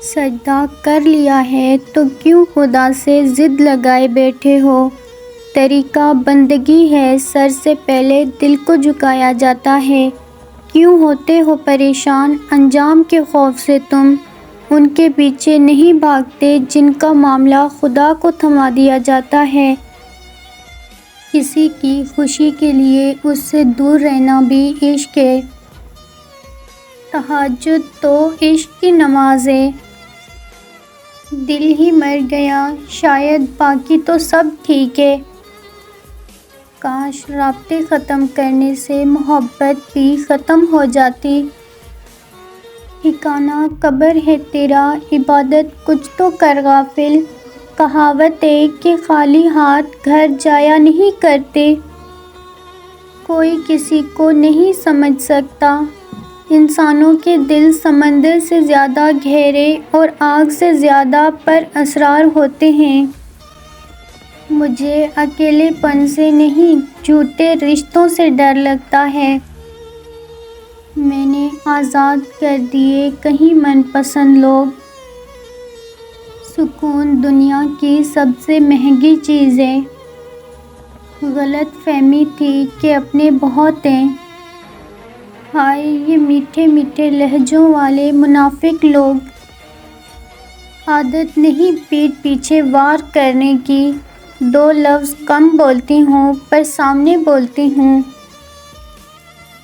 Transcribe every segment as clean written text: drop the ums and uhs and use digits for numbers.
سجدہ کر لیا ہے تو کیوں خدا سے ضد لگائے بیٹھے ہو؟ طریقہ بندگی ہے، سر سے پہلے دل کو جھکایا جاتا ہے۔ کیوں ہوتے ہو پریشان انجام کے خوف سے؟ تم ان کے پیچھے نہیں بھاگتے جن کا معاملہ خدا کو تھما دیا جاتا ہے۔ کسی کی خوشی کے لیے اس سے دور رہنا بھی عشق ہے۔ تہجد تو عشق کی نماز ہے۔ دل ہی مر گیا شاید باقی تو سب ٹھیک ہے۔ کاش رابطے ختم کرنے سے محبت بھی ختم ہو جاتی۔ ٹھکانہ قبر ہے تیرا، عبادت کچھ تو کر غافل۔ کہاوت ہے کہ خالی ہاتھ گھر جایا نہیں کرتے۔ کوئی کسی کو نہیں سمجھ سکتا۔ انسانوں کے دل سمندر سے زیادہ گہرے اور آگ سے زیادہ پر اسرار ہوتے ہیں۔ مجھے اکیلے پن سے نہیں، جھوٹے رشتوں سے ڈر لگتا ہے۔ میں نے آزاد کر دیے کہیں من پسند لوگ۔ سکون دنیا کی سب سے مہنگی چیز ہے۔ غلط فہمی تھی کہ اپنے بہت ہیں۔ ہائے یہ میٹھے میٹھے لہجوں والے منافق لوگ۔ عادت نہیں پیٹھ پیچھے وار کرنے کی، دو لفظ کم بولتی ہوں پر سامنے بولتی ہوں۔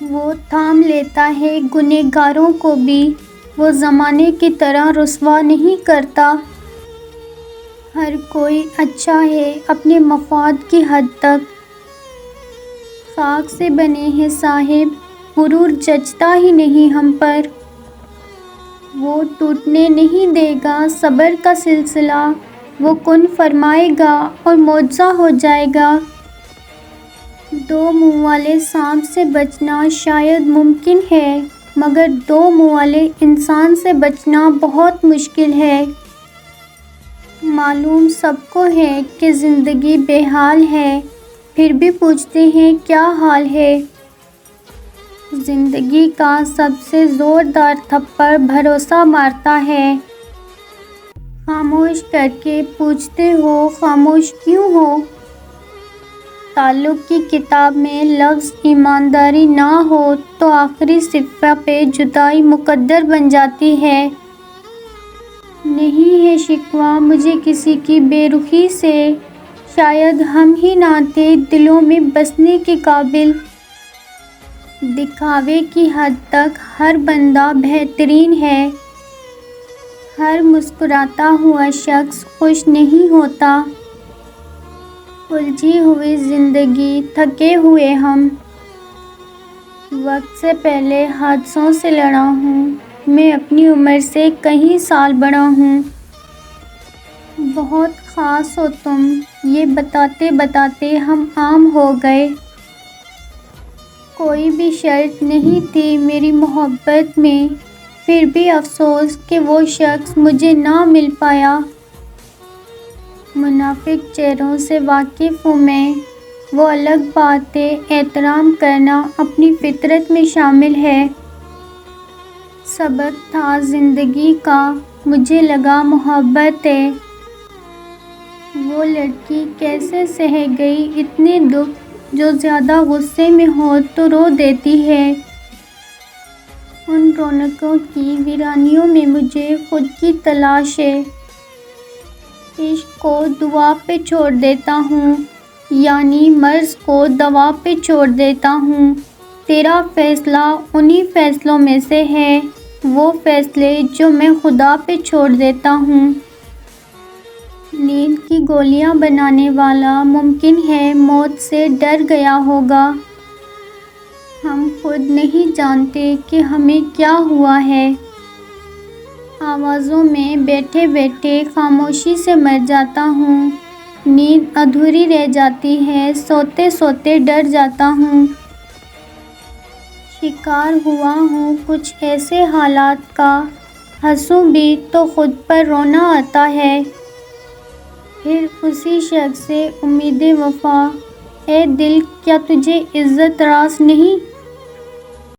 وہ تھام لیتا ہے گنہگاروں کو بھی، وہ زمانے کی طرح رسوا نہیں کرتا۔ ہر کوئی اچھا ہے اپنے مفاد کی حد تک۔ خاک سے بنے ہیں صاحب، غرور جچتا ہی نہیں ہم پر۔ وہ ٹوٹنے نہیں دے گا صبر کا سلسلہ، وہ کن فرمائے گا اور معجزہ ہو جائے گا۔ دو منہ والے سانپ سے بچنا شاید ممکن ہے، مگر دو منہ والے انسان سے بچنا بہت مشکل ہے۔ معلوم سب کو ہے کہ زندگی بے حال ہے، پھر بھی پوچھتے ہیں کیا حال ہے۔ زندگی کا سب سے زوردار تھپڑ بھروسہ مارتا ہے۔ خاموش کر کے پوچھتے ہو خاموش کیوں ہو؟ تعلق کی کتاب میں لفظ ایمانداری نہ ہو تو آخری صفحہ پہ جدائی مقدر بن جاتی ہے۔ نہیں ہے شکوہ مجھے کسی کی بے رخی سے، شاید ہم ہی نہ تھے دلوں میں بسنے کے قابل۔ دکھاوے کی حد تک ہر بندہ بہترین ہے، ہر مسکراتا ہوا شخص خوش نہیں ہوتا۔ الجھی ہوئی زندگی، تھکے ہوئے ہم، وقت سے پہلے حادثوں سے لڑا ہوں، میں اپنی عمر سے کئی سال بڑا ہوں۔ بہت خاص ہو تم، یہ بتاتے بتاتے ہم عام ہو گئے۔ کوئی بھی شرط نہیں تھی میری محبت میں، پھر بھی افسوس کہ وہ شخص مجھے نہ مل پایا۔ منافق چہروں سے واقف ہوں میں، وہ الگ بات ہے احترام کرنا اپنی فطرت میں شامل ہے۔ سبق تھا زندگی کا، مجھے لگا محبت ہے۔ وہ لڑکی کیسے سہہ گئی اتنے دکھ، جو زیادہ غصے میں ہو تو رو دیتی ہے۔ ان رونقوں کی ویرانیوں میں مجھے خود کی تلاش ہے۔ عشق کو دعا پہ چھوڑ دیتا ہوں، یعنی مرض کو دوا پہ چھوڑ دیتا ہوں۔ تیرا فیصلہ انہی فیصلوں میں سے ہے، وہ فیصلے جو میں خدا پہ چھوڑ دیتا ہوں۔ نیند کی گولیاں بنانے والا ممکن ہے موت سے ڈر گیا ہوگا۔ ہم خود نہیں جانتے کہ ہمیں کیا ہوا ہے۔ آوازوں میں بیٹھے بیٹھے خاموشی سے مر جاتا ہوں، نیند ادھوری رہ جاتی ہے، سوتے سوتے ڈر جاتا ہوں۔ شکار ہوا ہوں کچھ ایسے حالات کا، ہنسوں بھی تو خود پر رونا آتا ہے۔ پھر اسی شخص سے امید وفا، اے دل کیا تجھے عزت راس نہیں؟